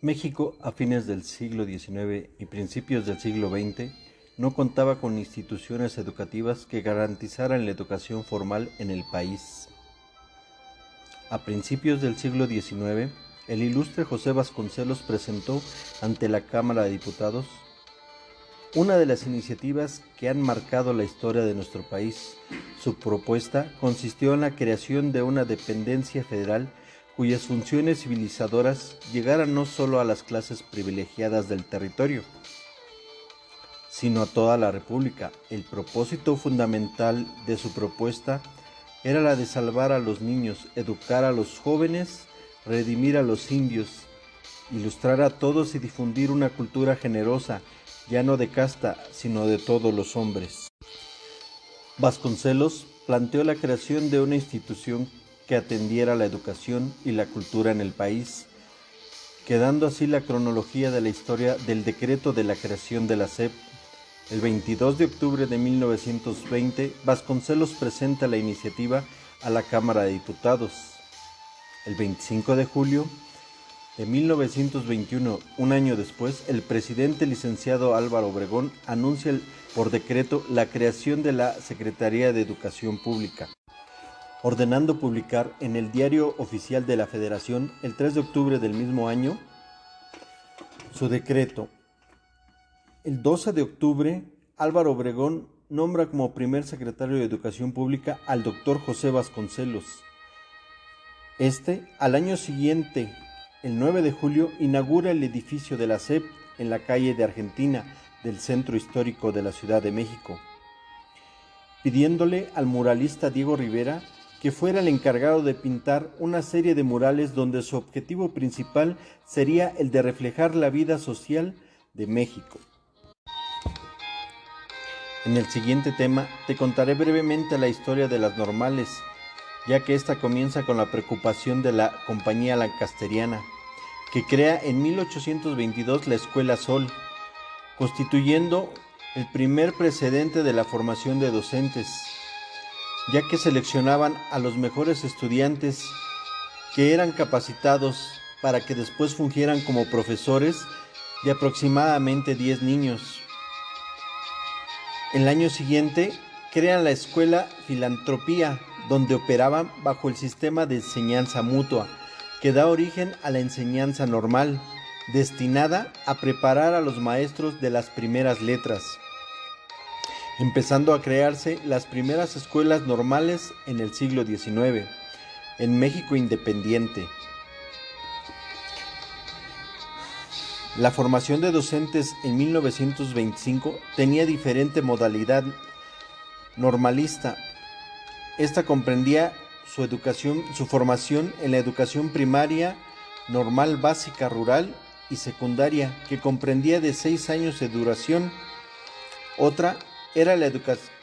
México, a fines del siglo XIX y principios del siglo XX, no contaba con instituciones educativas que garantizaran la educación formal en el país. A principios del siglo XIX, el ilustre José Vasconcelos presentó ante la Cámara de Diputados una de las iniciativas que han marcado la historia de nuestro país. Su propuesta consistió en la creación de una dependencia federal cuyas funciones civilizadoras llegaran no solo a las clases privilegiadas del territorio, sino a toda la República. El propósito fundamental de su propuesta era la de salvar a los niños, educar a los jóvenes, redimir a los indios, ilustrar a todos y difundir una cultura generosa, ya no de casta, sino de todos los hombres. Vasconcelos planteó la creación de una institución que atendiera la educación y la cultura en el país, quedando así la cronología de la historia del decreto de la creación de la SEP. El 22 de octubre de 1920, Vasconcelos presenta la iniciativa a la Cámara de Diputados. El 25 de julio de 1921, un año después, el presidente licenciado Álvaro Obregón anuncia por decreto la creación de la Secretaría de Educación Pública, ordenando publicar en el Diario Oficial de la Federación el 3 de octubre del mismo año su decreto. El 12 de octubre, Álvaro Obregón nombra como primer secretario de Educación Pública al doctor José Vasconcelos. Al año siguiente, el 9 de julio, inaugura el edificio de la SEP en la calle de Argentina del centro histórico de la Ciudad de México, pidiéndole al muralista Diego Rivera que fuera el encargado de pintar una serie de murales donde su objetivo principal sería el de reflejar la vida social de México. En el siguiente tema te contaré brevemente la historia de las normales, ya que esta comienza con la preocupación de la Compañía Lancasteriana, que crea en 1822 la Escuela Sol, constituyendo el primer precedente de la formación de docentes, ya que seleccionaban a los mejores estudiantes que eran capacitados para que después fungieran como profesores de aproximadamente 10 niños. El año siguiente crean la Escuela Filantropía, donde operaban bajo el sistema de enseñanza mutua, que da origen a la enseñanza normal, destinada a preparar a los maestros de las primeras letras, empezando a crearse las primeras escuelas normales en el siglo XIX, en México independiente. La formación de docentes en 1925 tenía diferente modalidad normalista. Esta comprendía su formación en la educación primaria, normal, básica, rural y secundaria, que comprendía de 6 años de duración. Otra era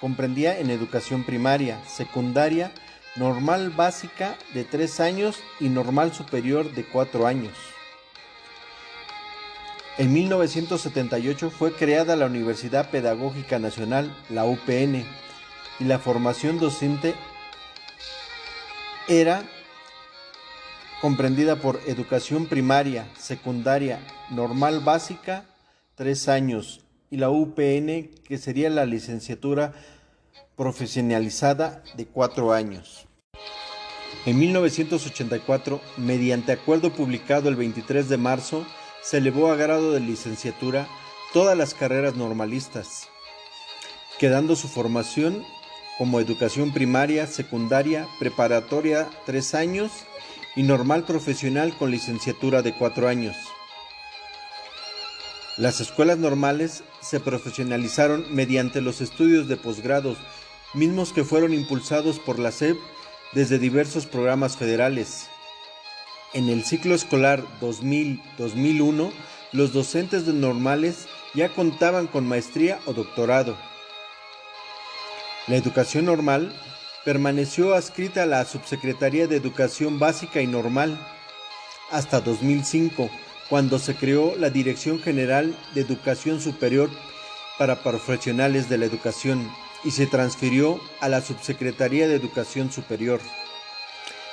comprendía en educación primaria, secundaria, normal básica de 3 años y normal superior de 4 años. En 1978 fue creada la Universidad Pedagógica Nacional, la UPN, y la formación docente era comprendida por educación primaria, secundaria, normal básica, 3 años, y la UPN, que sería la licenciatura profesionalizada de 4 años. En 1984, mediante acuerdo publicado el 23 de marzo, se elevó a grado de licenciatura todas las carreras normalistas, quedando su formación como educación primaria, secundaria, preparatoria 3 años y normal profesional con licenciatura de 4 años. Las escuelas normales se profesionalizaron mediante los estudios de posgrados, mismos que fueron impulsados por la SEP desde diversos programas federales. En el ciclo escolar 2000-2001, los docentes de normales ya contaban con maestría o doctorado. La educación normal permaneció adscrita a la Subsecretaría de Educación Básica y Normal hasta 2005, cuando se creó la Dirección General de Educación Superior para Profesionales de la Educación y se transfirió a la Subsecretaría de Educación Superior.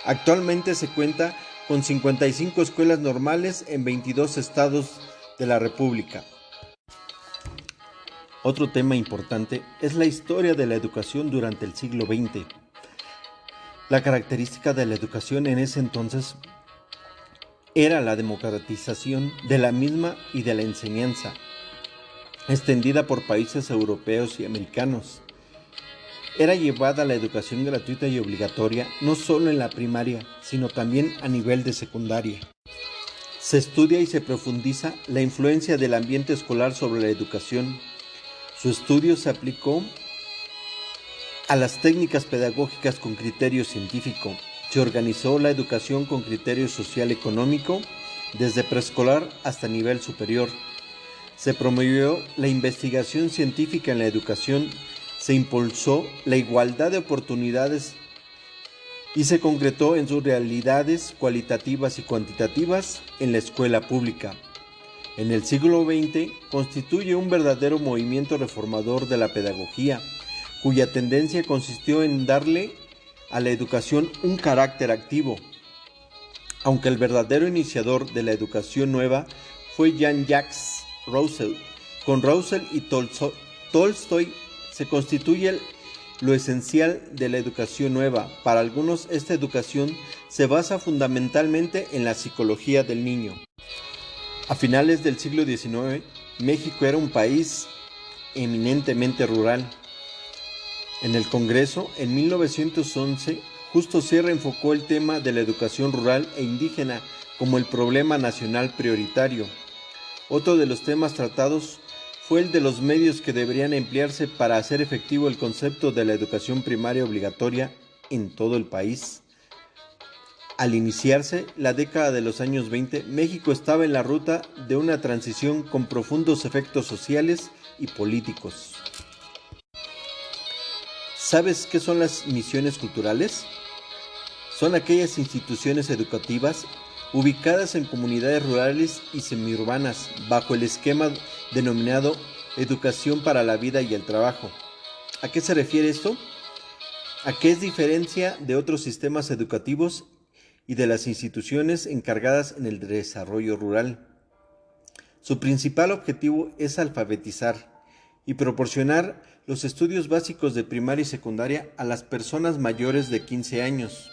Actualmente se cuenta con 55 escuelas normales en 22 estados de la República. Otro tema importante es la historia de la educación durante el siglo XX. La característica de la educación en ese entonces era la democratización de la misma y de la enseñanza, extendida por países europeos y americanos. Era llevada la educación gratuita y obligatoria no solo en la primaria, sino también a nivel de secundaria. Se estudia y se profundiza la influencia del ambiente escolar sobre la educación. Su estudio se aplicó a las técnicas pedagógicas con criterio científico. Se organizó la educación con criterio social-económico desde preescolar hasta nivel superior. Se promovió la investigación científica en la educación, se impulsó la igualdad de oportunidades y se concretó en sus realidades cualitativas y cuantitativas en la escuela pública. En el siglo XX constituye un verdadero movimiento reformador de la pedagogía, cuya tendencia consistió en darle a la educación un carácter activo. Aunque el verdadero iniciador de la educación nueva fue Jean-Jacques Rousseau, con Rousseau y Tolstoy se constituye lo esencial de la educación nueva. Para algunos, esta educación se basa fundamentalmente en la psicología del niño. A finales del siglo XIX, México era un país eminentemente rural. En el Congreso, en 1911, Justo Sierra enfocó el tema de la educación rural e indígena como el problema nacional prioritario. Otro de los temas tratados fue el de los medios que deberían emplearse para hacer efectivo el concepto de la educación primaria obligatoria en todo el país. Al iniciarse la década de los años 20, México estaba en la ruta de una transición con profundos efectos sociales y políticos. ¿Sabes qué son las misiones culturales? Son aquellas instituciones educativas ubicadas en comunidades rurales y semiurbanas bajo el esquema denominado Educación para la Vida y el Trabajo. ¿A qué se refiere esto? A qué es diferencia de otros sistemas educativos y de las instituciones encargadas en el desarrollo rural. Su principal objetivo es alfabetizar y proporcionar los estudios básicos de primaria y secundaria a las personas mayores de 15 años.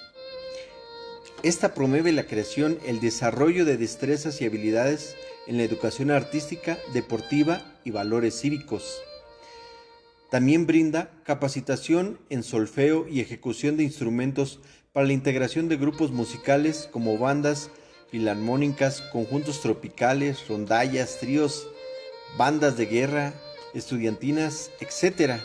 Esta promueve la creación, el desarrollo de destrezas y habilidades en la educación artística, deportiva y valores cívicos. También brinda capacitación en solfeo y ejecución de instrumentos para la integración de grupos musicales como bandas filarmónicas, conjuntos tropicales, rondallas, tríos, bandas de guerra, estudiantinas, etc.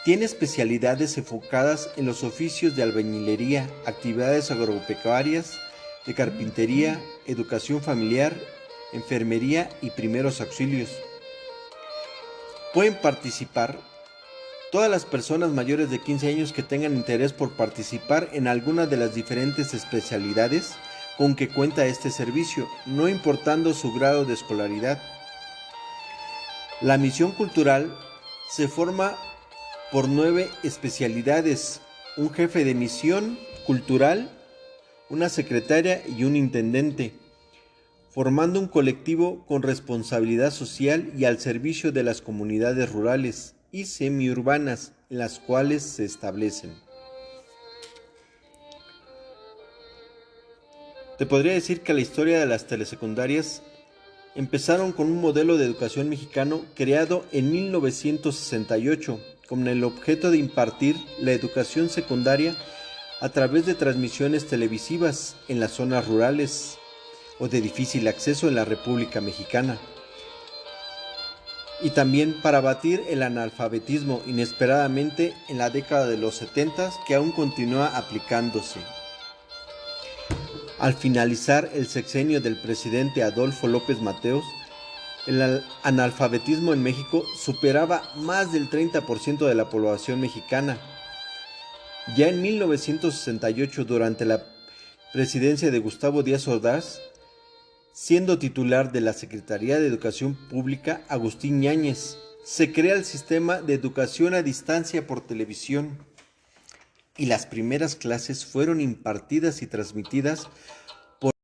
Tiene especialidades enfocadas en los oficios de albañilería, actividades agropecuarias, de carpintería, educación familiar, enfermería y primeros auxilios. Pueden participar todas las personas mayores de 15 años que tengan interés por participar en alguna de las diferentes especialidades con que cuenta este servicio, no importando su grado de escolaridad. La misión cultural se forma por 9 especialidades, un jefe de misión cultural, una secretaria y un intendente, formando un colectivo con responsabilidad social y al servicio de las comunidades rurales y semiurbanas en las cuales se establecen. Te podría decir que la historia de las telesecundarias empezaron con un modelo de educación mexicano creado en 1968 con el objeto de impartir la educación secundaria a través de transmisiones televisivas en las zonas rurales o de difícil acceso en la República Mexicana. Y también para abatir el analfabetismo inesperadamente en la década de los 70 que aún continúa aplicándose. Al finalizar el sexenio del presidente Adolfo López Mateos, el analfabetismo en México superaba más del 30% de la población mexicana. Ya en 1968, durante la presidencia de Gustavo Díaz Ordaz, siendo titular de la Secretaría de Educación Pública Agustín Yáñez, se crea el sistema de educación a distancia por televisión, y las primeras clases fueron impartidas y transmitidas